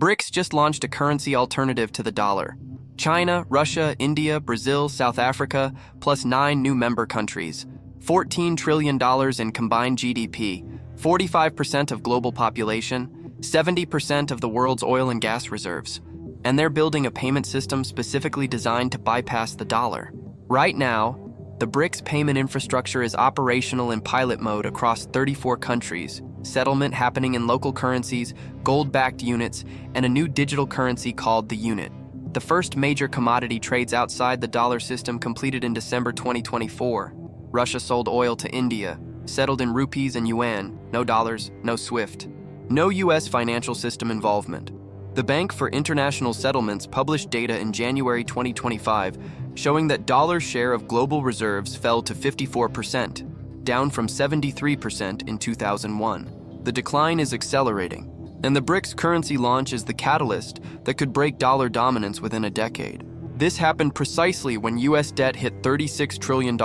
BRICS just launched a currency alternative to the dollar. China, Russia, India, Brazil, South Africa, plus 9 new member countries. $14 trillion in combined GDP, 45% of global population, 70% of the world's oil and gas reserves. And they're building a payment system specifically designed to bypass the dollar. Right now, the BRICS payment infrastructure is operational in pilot mode across 34 countries, settlement happening in local currencies, gold-backed units, and a new digital currency called the unit. The first major commodity trades outside the dollar system completed in December 2024. Russia sold oil to India, settled in rupees and yuan, no dollars, no SWIFT. No US financial system involvement. The Bank for International Settlements published data in January 2025 showing that dollar's share of global reserves fell to 54%, down from 73% in 2001. The decline is accelerating, and the BRICS currency launch is the catalyst that could break dollar dominance within a decade. This happened precisely when US debt hit $36 trillion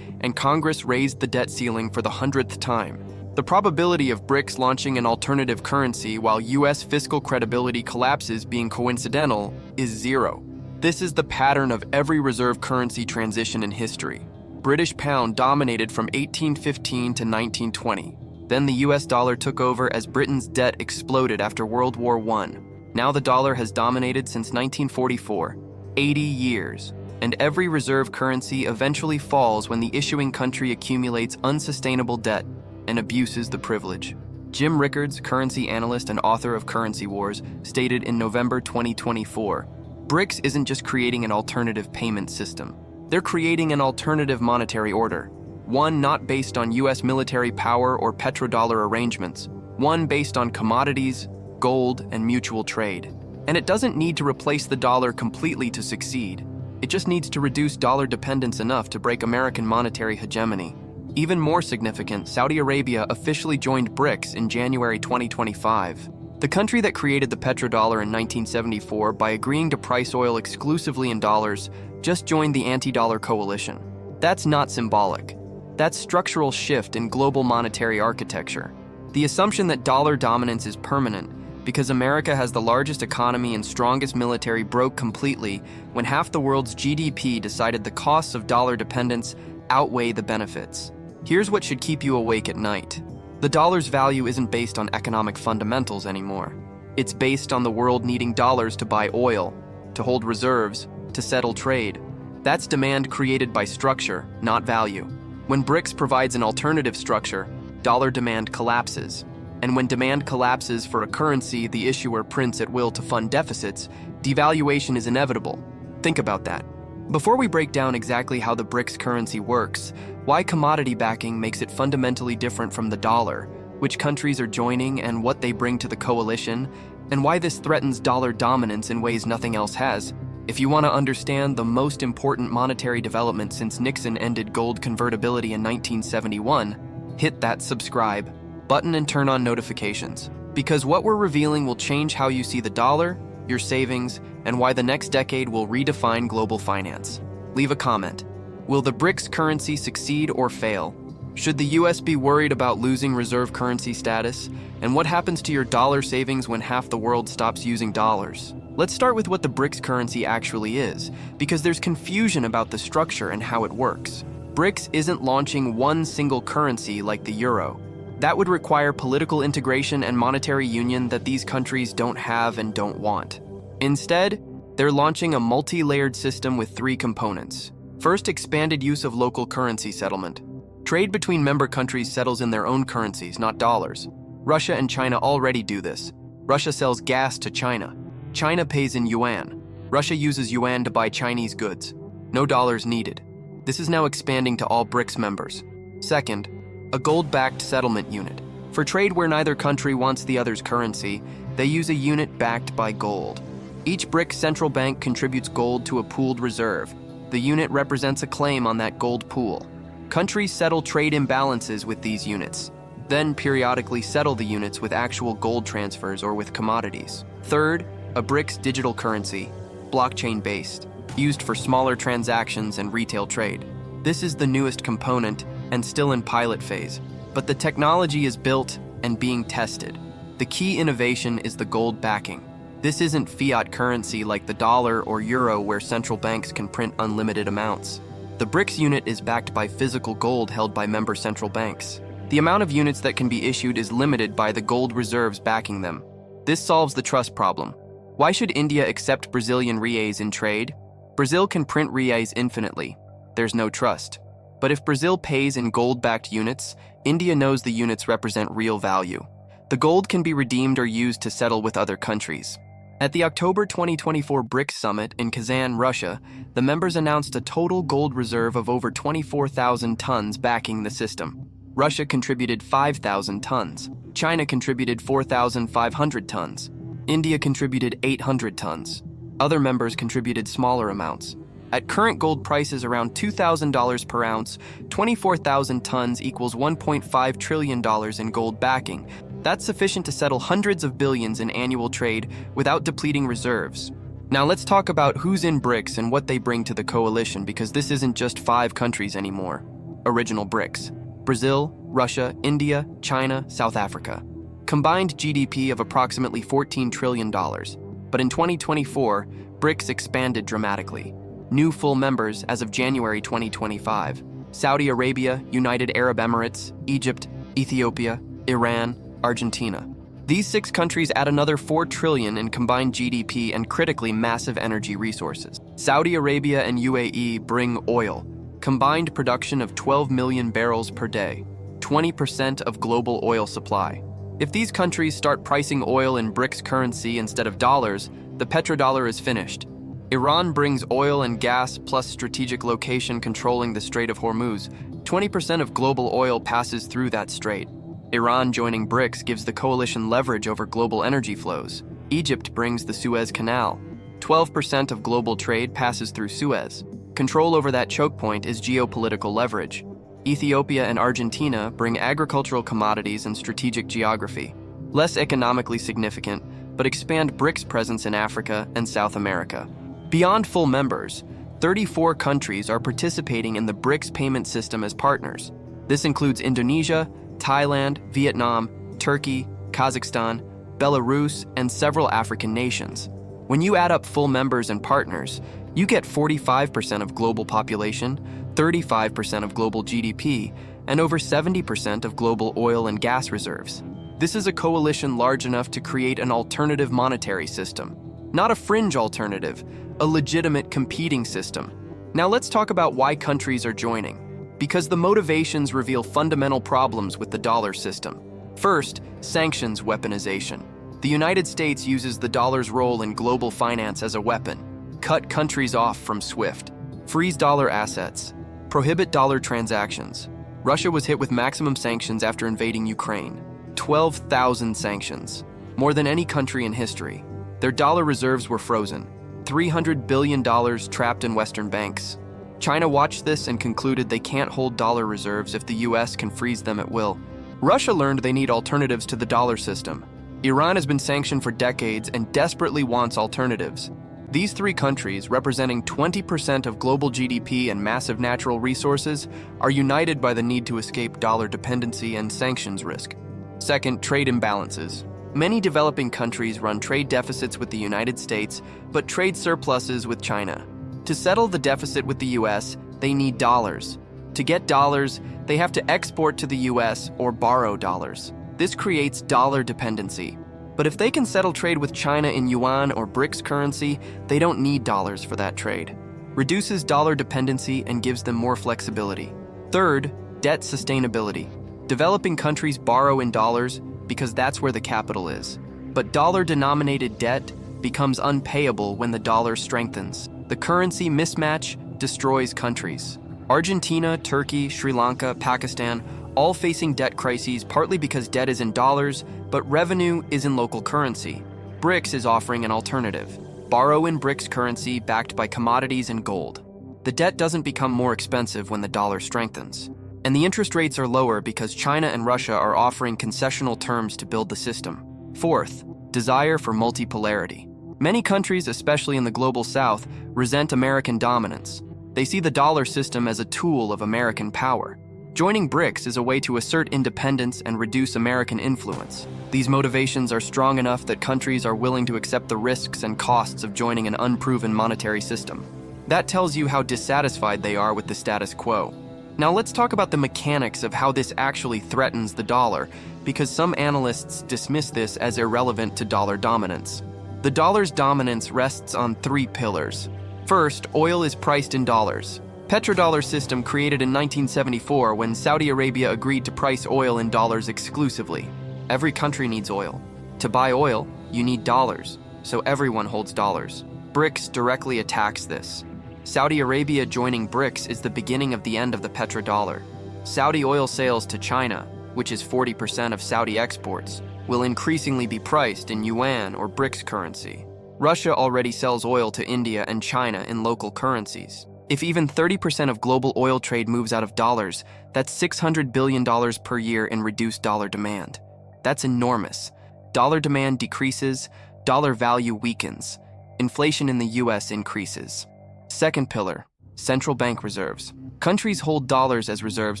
and Congress raised the debt ceiling for the 100th time. The probability of BRICS launching an alternative currency while US fiscal credibility collapses being coincidental is zero. This is the pattern of every reserve currency transition in history. British pound dominated from 1815 to 1920. Then the US dollar took over as Britain's debt exploded after World War I. Now the dollar has dominated since 1944, 80 years. And every reserve currency eventually falls when the issuing country accumulates unsustainable debt and abuses the privilege. Jim Rickards, currency analyst and author of Currency Wars, stated in November 2024, BRICS isn't just creating an alternative payment system. They're creating an alternative monetary order. One not based on US military power or petrodollar arrangements. One based on commodities, gold, and mutual trade. And it doesn't need to replace the dollar completely to succeed. It just needs to reduce dollar dependence enough to break American monetary hegemony. Even more significant, Saudi Arabia officially joined BRICS in January 2025. The country that created the petrodollar in 1974 by agreeing to price oil exclusively in dollars just joined the anti-dollar coalition. That's not symbolic. That's structural shift in global monetary architecture. The assumption that dollar dominance is permanent because America has the largest economy and strongest military broke completely when half the world's GDP decided the costs of dollar dependence outweigh the benefits. Here's what should keep you awake at night. The dollar's value isn't based on economic fundamentals anymore. It's based on the world needing dollars to buy oil, to hold reserves, to settle trade. That's demand created by structure, not value. When BRICS provides an alternative structure, dollar demand collapses. And when demand collapses for a currency the issuer prints at will to fund deficits, devaluation is inevitable. Think about that. Before we break down exactly how the BRICS currency works, why commodity backing makes it fundamentally different from the dollar, which countries are joining and what they bring to the coalition, and why this threatens dollar dominance in ways nothing else has, if you want to understand the most important monetary development since Nixon ended gold convertibility in 1971, hit that subscribe button and turn on notifications. Because what we're revealing will change how you see the dollar, your savings, and why the next decade will redefine global finance. Leave a comment. Will the BRICS currency succeed or fail? Should the US be worried about losing reserve currency status? And what happens to your dollar savings when half the world stops using dollars? Let's start with what the BRICS currency actually is, because there's confusion about the structure and how it works. BRICS isn't launching one single currency like the euro. That would require political integration and monetary union that these countries don't have and don't want. Instead, they're launching a multi-layered system with 3 components. First, expanded use of local currency settlement. Trade between member countries settles in their own currencies, not dollars. Russia and China already do this. Russia sells gas to China. China pays in yuan. Russia uses yuan to buy Chinese goods. No dollars needed. This is now expanding to all BRICS members. Second, a gold-backed settlement unit. For trade where neither country wants the other's currency, they use a unit backed by gold. Each BRICS central bank contributes gold to a pooled reserve. The unit represents a claim on that gold pool. Countries settle trade imbalances with these units, then periodically settle the units with actual gold transfers or with commodities. Third, a BRICS digital currency, blockchain-based, used for smaller transactions and retail trade. This is the newest component and still in pilot phase, but the technology is built and being tested. The key innovation is the gold backing. This isn't fiat currency like the dollar or euro where central banks can print unlimited amounts. The BRICS unit is backed by physical gold held by member central banks. The amount of units that can be issued is limited by the gold reserves backing them. This solves the trust problem. Why should India accept Brazilian reais in trade? Brazil can print reais infinitely. There's no trust. But if Brazil pays in gold-backed units, India knows the units represent real value. The gold can be redeemed or used to settle with other countries. At the October 2024 BRICS Summit in Kazan, Russia, the members announced a total gold reserve of over 24,000 tons backing the system. Russia contributed 5,000 tons. China contributed 4,500 tons. India contributed 800 tons. Other members contributed smaller amounts. At current gold prices around $2,000 per ounce, 24,000 tons equals $1.5 trillion in gold backing. That's sufficient to settle hundreds of billions in annual trade without depleting reserves. Now let's talk about who's in BRICS and what they bring to the coalition, because this isn't just 5 countries anymore. Original BRICS: Brazil, Russia, India, China, South Africa. Combined GDP of approximately $14 trillion. But in 2024, BRICS expanded dramatically. New full members as of January 2025: Saudi Arabia, United Arab Emirates, Egypt, Ethiopia, Iran, Argentina. These 6 countries add another $4 trillion in combined GDP and critically massive energy resources. Saudi Arabia and UAE bring oil, combined production of 12 million barrels per day, 20% of global oil supply. If these countries start pricing oil in BRICS currency instead of dollars, the petrodollar is finished. Iran brings oil and gas plus strategic location controlling the Strait of Hormuz. 20% of global oil passes through that strait. Iran joining BRICS gives the coalition leverage over global energy flows. Egypt brings the Suez Canal. 12% of global trade passes through Suez. Control over that choke point is geopolitical leverage. Ethiopia and Argentina bring agricultural commodities and strategic geography. Less economically significant, but expand BRICS presence in Africa and South America. Beyond full members, 34 countries are participating in the BRICS payment system as partners. This includes Indonesia, Thailand, Vietnam, Turkey, Kazakhstan, Belarus, and several African nations. When you add up full members and partners, you get 45% of global population, 35% of global GDP, and over 70% of global oil and gas reserves. This is a coalition large enough to create an alternative monetary system. Not a fringe alternative, a legitimate competing system. Now let's talk about why countries are joining. Because the motivations reveal fundamental problems with the dollar system. First, sanctions weaponization. The United States uses the dollar's role in global finance as a weapon. Cut countries off from SWIFT. Freeze dollar assets. Prohibit dollar transactions. Russia was hit with maximum sanctions after invading Ukraine. 12,000 sanctions. More than any country in history. Their dollar reserves were frozen. $300 billion trapped in Western banks. China watched this and concluded they can't hold dollar reserves if the US can freeze them at will. Russia learned they need alternatives to the dollar system. Iran has been sanctioned for decades and desperately wants alternatives. These 3 countries, representing 20% of global GDP and massive natural resources, are united by the need to escape dollar dependency and sanctions risk. Second, trade imbalances. Many developing countries run trade deficits with the United States, but trade surpluses with China. To settle the deficit with the US, they need dollars. To get dollars, they have to export to the US or borrow dollars. This creates dollar dependency. But if they can settle trade with China in yuan or BRICS currency, they don't need dollars for that trade. Reduces dollar dependency and gives them more flexibility. Third, debt sustainability. Developing countries borrow in dollars because that's where the capital is. But dollar-denominated debt becomes unpayable when the dollar strengthens. The currency mismatch destroys countries. Argentina, Turkey, Sri Lanka, Pakistan, all facing debt crises partly because debt is in dollars, but revenue is in local currency. BRICS is offering an alternative. Borrow in BRICS currency backed by commodities and gold. The debt doesn't become more expensive when the dollar strengthens. And the interest rates are lower because China and Russia are offering concessional terms to build the system. Fourth, desire for multipolarity. Many countries, especially in the global south, resent American dominance. They see the dollar system as a tool of American power. Joining BRICS is a way to assert independence and reduce American influence. These motivations are strong enough that countries are willing to accept the risks and costs of joining an unproven monetary system. That tells you how dissatisfied they are with the status quo. Now let's talk about the mechanics of how this actually threatens the dollar, because some analysts dismiss this as irrelevant to dollar dominance. The dollar's dominance rests on three pillars. First, oil is priced in dollars. Petrodollar system created in 1974 when Saudi Arabia agreed to price oil in dollars exclusively. Every country needs oil. To buy oil, you need dollars, so everyone holds dollars. BRICS directly attacks this. Saudi Arabia joining BRICS is the beginning of the end of the petrodollar. Saudi oil sales to China, which is 40% of Saudi exports, will increasingly be priced in yuan or BRICS currency. Russia already sells oil to India and China in local currencies. If even 30% of global oil trade moves out of dollars, that's $600 billion per year in reduced dollar demand. That's enormous. Dollar demand decreases, dollar value weakens. Inflation in the US increases. Second pillar, central bank reserves. Countries hold dollars as reserves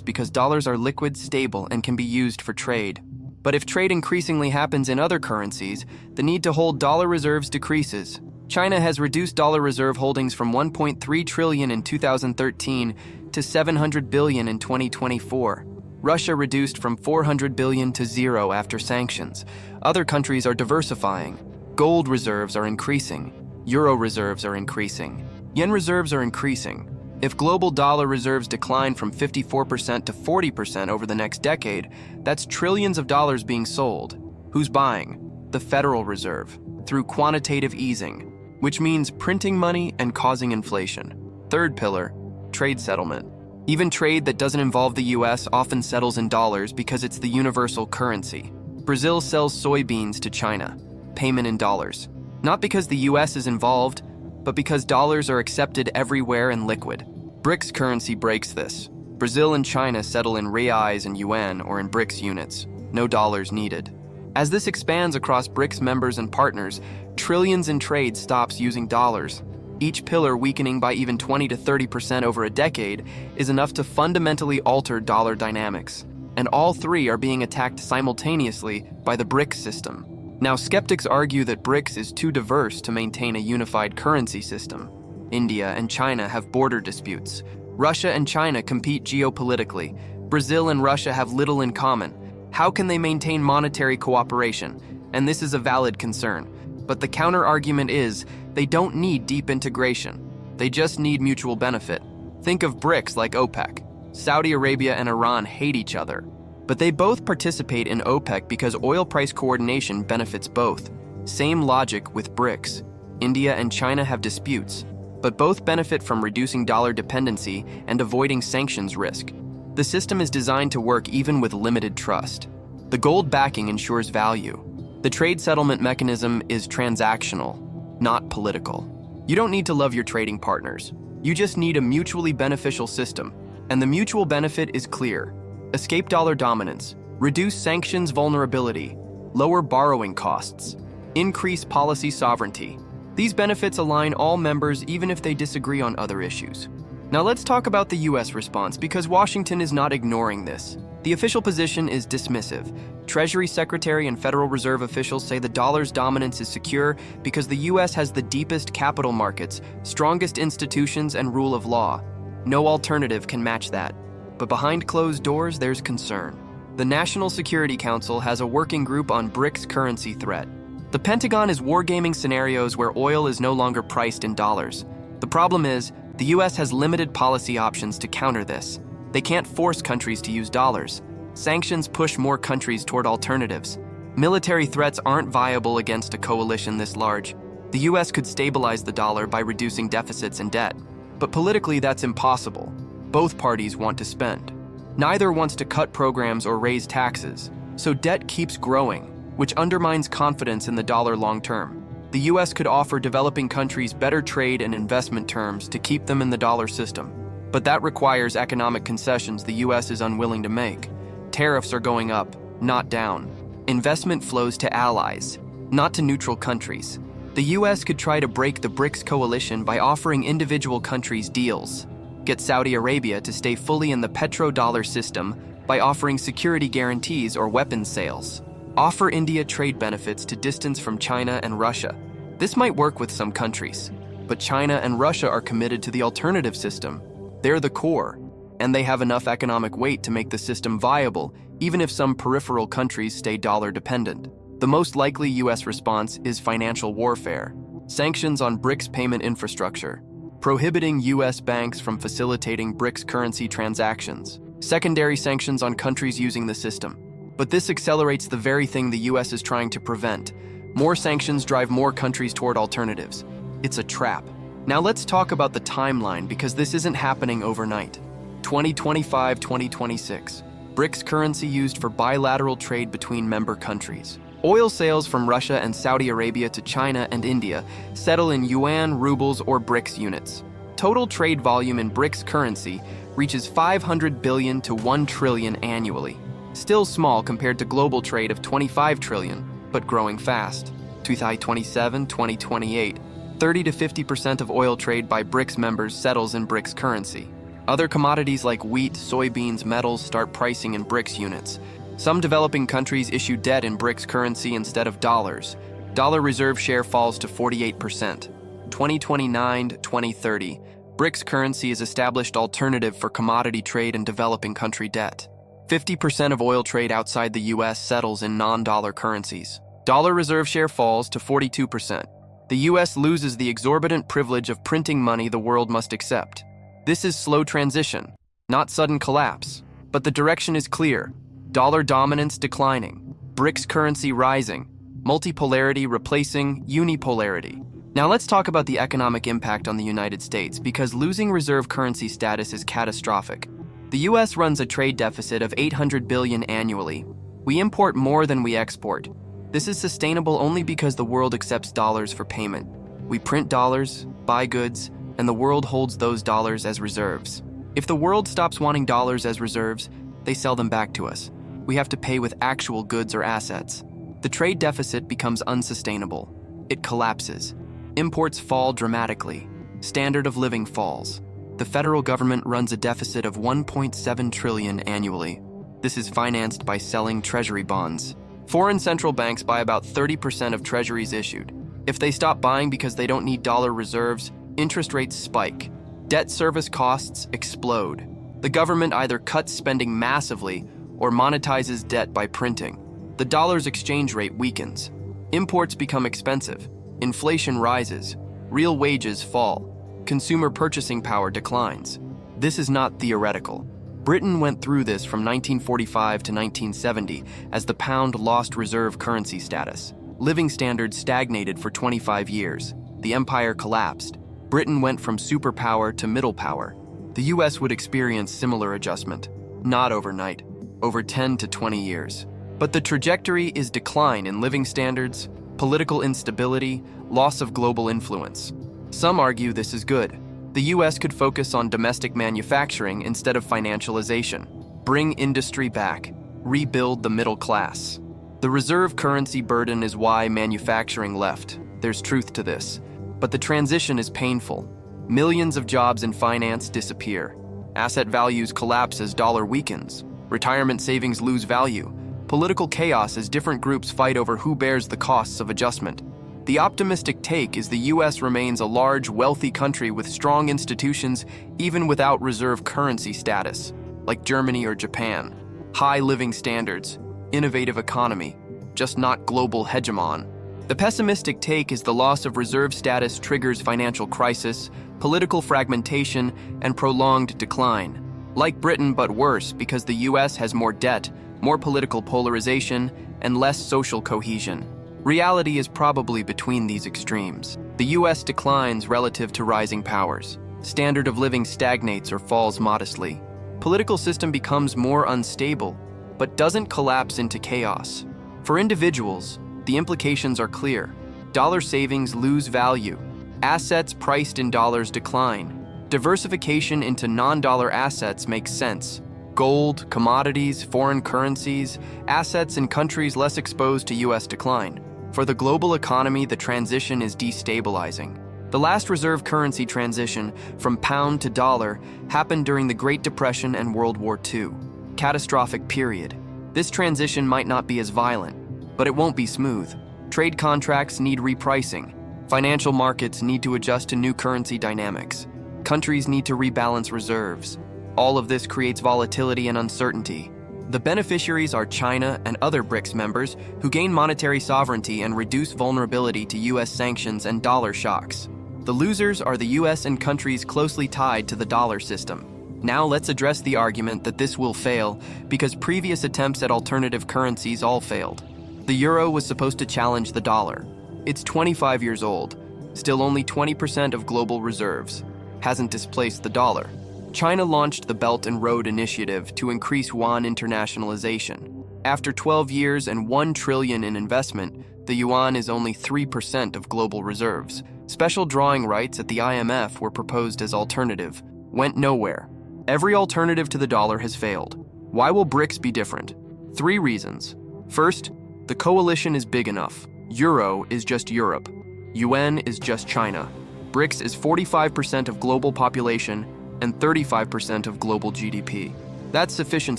because dollars are liquid, stable, and can be used for trade. But if trade increasingly happens in other currencies, the need to hold dollar reserves decreases. China has reduced dollar reserve holdings from $1.3 trillion in 2013 to $700 billion in 2024. Russia reduced from $400 billion to zero after sanctions. Other countries are diversifying. Gold reserves are increasing. Euro reserves are increasing. Yen reserves are increasing. If global dollar reserves decline from 54% to 40% over the next decade, that's trillions of dollars being sold. Who's buying? The Federal Reserve, through quantitative easing, which means printing money and causing inflation. Third pillar, trade settlement. Even trade that doesn't involve the US often settles in dollars because it's the universal currency. Brazil sells soybeans to China, payment in dollars. Not because the US is involved, but because dollars are accepted everywhere and liquid. BRICS currency breaks this. Brazil and China settle in reais and yuan or in BRICS units. No dollars needed. As this expands across BRICS members and partners, trillions in trade stops using dollars. Each pillar weakening by even 20 to 30% over a decade is enough to fundamentally alter dollar dynamics. And all three are being attacked simultaneously by the BRICS system. Now, skeptics argue that BRICS is too diverse to maintain a unified currency system. India and China have border disputes. Russia and China compete geopolitically. Brazil and Russia have little in common. How can they maintain monetary cooperation? And this is a valid concern. But the counter-argument is, they don't need deep integration. They just need mutual benefit. Think of BRICS like OPEC. Saudi Arabia and Iran hate each other. But they both participate in OPEC because oil price coordination benefits both. Same logic with BRICS. India and China have disputes, but both benefit from reducing dollar dependency and avoiding sanctions risk. The system is designed to work even with limited trust. The gold backing ensures value. The trade settlement mechanism is transactional, not political. You don't need to love your trading partners. You just need a mutually beneficial system, and the mutual benefit is clear. Escape dollar dominance, reduce sanctions vulnerability, lower borrowing costs, increase policy sovereignty. These benefits align all members even if they disagree on other issues. Now let's talk about the US response, because Washington is not ignoring this. The official position is dismissive. Treasury Secretary and Federal Reserve officials say the dollar's dominance is secure because the US has the deepest capital markets, strongest institutions, and rule of law. No alternative can match that. But behind closed doors, there's concern. The National Security Council has a working group on BRICS currency threat. The Pentagon is wargaming scenarios where oil is no longer priced in dollars. The problem is, the US has limited policy options to counter this. They can't force countries to use dollars. Sanctions push more countries toward alternatives. Military threats aren't viable against a coalition this large. The US could stabilize the dollar by reducing deficits and debt. But politically, that's impossible. Both parties want to spend. Neither wants to cut programs or raise taxes. So debt keeps growing, which undermines confidence in the dollar long term. The US could offer developing countries better trade and investment terms to keep them in the dollar system. But that requires economic concessions the US is unwilling to make. Tariffs are going up, not down. Investment flows to allies, not to neutral countries. The US could try to break the BRICS coalition by offering individual countries deals. Get Saudi Arabia to stay fully in the petrodollar system by offering security guarantees or weapons sales. Offer India trade benefits to distance from China and Russia. This might work with some countries, but China and Russia are committed to the alternative system. They're the core, and they have enough economic weight to make the system viable, even if some peripheral countries stay dollar-dependent. The most likely U.S. response is financial warfare. Sanctions on BRICS payment infrastructure. Prohibiting U.S. banks from facilitating BRICS currency transactions. Secondary sanctions on countries using the system. But this accelerates the very thing the U.S. is trying to prevent. More sanctions drive more countries toward alternatives. It's a trap. Now let's talk about the timeline, because this isn't happening overnight. 2025-2026. BRICS currency used for bilateral trade between member countries. Oil sales from Russia and Saudi Arabia to China and India settle in yuan, rubles, or BRICS units. Total trade volume in BRICS currency reaches 500 billion to 1 trillion annually. Still small compared to global trade of 25 trillion, but growing fast. 2027-2028, 30 to 50% of oil trade by BRICS members settles in BRICS currency. Other commodities like wheat, soybeans, metals start pricing in BRICS units. Some developing countries issue debt in BRICS currency instead of dollars. Dollar reserve share falls to 48%. 2029-2030, BRICS currency is established alternative for commodity trade and developing country debt. 50% of oil trade outside the U.S. settles in non-dollar currencies. Dollar reserve share falls to 42%. The U.S. loses the exorbitant privilege of printing money the world must accept. This is slow transition, not sudden collapse, but the direction is clear. Dollar dominance declining, BRICS currency rising, multipolarity replacing unipolarity. Now let's talk about the economic impact on the United States, because losing reserve currency status is catastrophic. The U.S. runs a trade deficit of $800 billion annually. We import more than we export. This is sustainable only because the world accepts dollars for payment. We print dollars, buy goods, and the world holds those dollars as reserves. If the world stops wanting dollars as reserves, they sell them back to us. We have to pay with actual goods or assets. The trade deficit becomes unsustainable. It collapses. Imports fall dramatically. Standard of living falls. The federal government runs a deficit of $1.7 trillion annually. This is financed by selling treasury bonds. Foreign central banks buy about 30% of treasuries issued. If they stop buying because they don't need dollar reserves, interest rates spike. Debt service costs explode. The government either cuts spending massively or monetizes debt by printing. The dollar's exchange rate weakens. Imports become expensive. Inflation rises. Real wages fall. Consumer purchasing power declines. This is not theoretical. Britain went through this from 1945 to 1970 as the pound lost reserve currency status. Living standards stagnated for 25 years. The empire collapsed. Britain went from superpower to middle power. The US would experience similar adjustment. Not overnight, over 10 to 20 years. But the trajectory is decline in living standards, political instability, loss of global influence. Some argue this is good. The U.S. could focus on domestic manufacturing instead of financialization, bring industry back, rebuild the middle class. The reserve currency burden is why manufacturing left. There's truth to this. But the transition is painful. Millions of jobs in finance disappear. Asset values collapse as dollar weakens. Retirement savings lose value. Political chaos as different groups fight over who bears the costs of adjustment. The optimistic take is the U.S. remains a large, wealthy country with strong institutions even without reserve currency status, like Germany or Japan. High living standards, innovative economy, just not global hegemon. The pessimistic take is the loss of reserve status triggers financial crisis, political fragmentation, and prolonged decline. Like Britain, but worse because the U.S. has more debt, more political polarization, and less social cohesion. Reality is probably between these extremes. The U.S. declines relative to rising powers. Standard of living stagnates or falls modestly. Political system becomes more unstable, but doesn't collapse into chaos. For individuals, the implications are clear. Dollar savings lose value. Assets priced in dollars decline. Diversification into non-dollar assets makes sense. Gold, commodities, foreign currencies, assets in countries less exposed to U.S. decline. For the global economy, the transition is destabilizing. The last reserve currency transition from pound to dollar happened during the Great Depression and World War II. Catastrophic period. This transition might not be as violent, but it won't be smooth. Trade contracts need repricing. Financial markets need to adjust to new currency dynamics. Countries need to rebalance reserves. All of this creates volatility and uncertainty. The beneficiaries are China and other BRICS members who gain monetary sovereignty and reduce vulnerability to U.S. sanctions and dollar shocks. The losers are the U.S. and countries closely tied to the dollar system. Now let's address the argument that this will fail because previous attempts at alternative currencies all failed. The euro was supposed to challenge the dollar. It's 25 years old, still only 20% of global reserves, hasn't displaced the dollar. China launched the Belt and Road Initiative to increase yuan internationalization. After 12 years and $1 trillion in investment, the yuan is only 3% of global reserves. Special drawing rights at the IMF were proposed as alternative, went nowhere. Every alternative to the dollar has failed. Why will BRICS be different? 3 reasons. First, the coalition is big enough. Euro is just Europe. Yuan is just China. BRICS is 45% of global population and 35% of global GDP. That's sufficient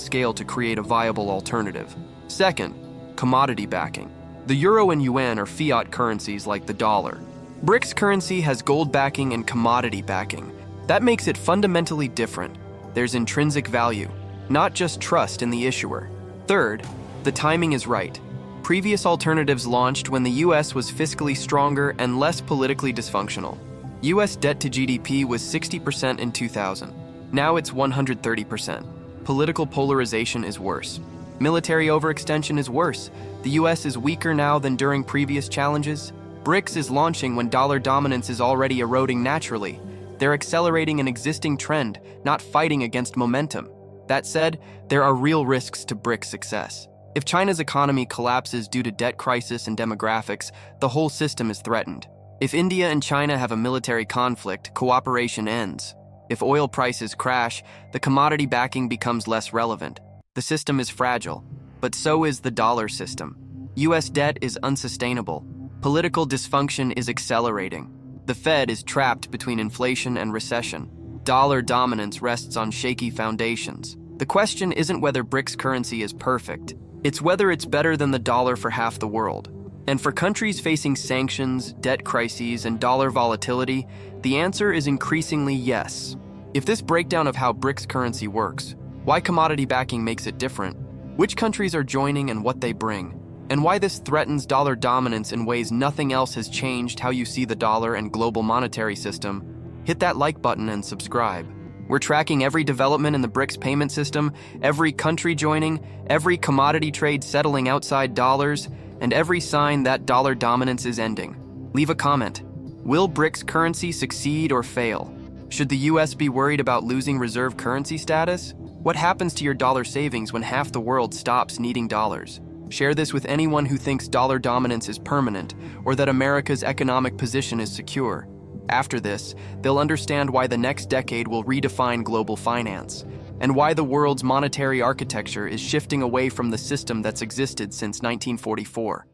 scale to create a viable alternative. Second, commodity backing. The euro and yuan are fiat currencies like the dollar. BRICS currency has gold backing and commodity backing. That makes it fundamentally different. There's intrinsic value, not just trust in the issuer. Third, the timing is right. Previous alternatives launched when the US was fiscally stronger and less politically dysfunctional. US debt to GDP was 60% in 2000. Now it's 130%. Political polarization is worse. Military overextension is worse. The US is weaker now than during previous challenges. BRICS is launching when dollar dominance is already eroding naturally. They're accelerating an existing trend, not fighting against momentum. That said, there are real risks to BRICS success. If China's economy collapses due to debt crisis and demographics, the whole system is threatened. If India and China have a military conflict, cooperation ends. If oil prices crash, the commodity backing becomes less relevant. The system is fragile, but so is the dollar system. US debt is unsustainable. Political dysfunction is accelerating. The Fed is trapped between inflation and recession. Dollar dominance rests on shaky foundations. The question isn't whether BRICS currency is perfect. It's whether it's better than the dollar for half the world. And for countries facing sanctions, debt crises, and dollar volatility, the answer is increasingly yes. If this breakdown of how BRICS currency works, why commodity backing makes it different, which countries are joining and what they bring, and why this threatens dollar dominance in ways nothing else has changed how you see the dollar and global monetary system, hit that like button and subscribe. We're tracking every development in the BRICS payment system, every country joining, every commodity trade settling outside dollars, and every sign that dollar dominance is ending. Leave a comment. Will BRICS currency succeed or fail? Should the US be worried about losing reserve currency status? What happens to your dollar savings when half the world stops needing dollars? Share this with anyone who thinks dollar dominance is permanent or that America's economic position is secure. After this, they'll understand why the next decade will redefine global finance and why the world's monetary architecture is shifting away from the system that's existed since 1944.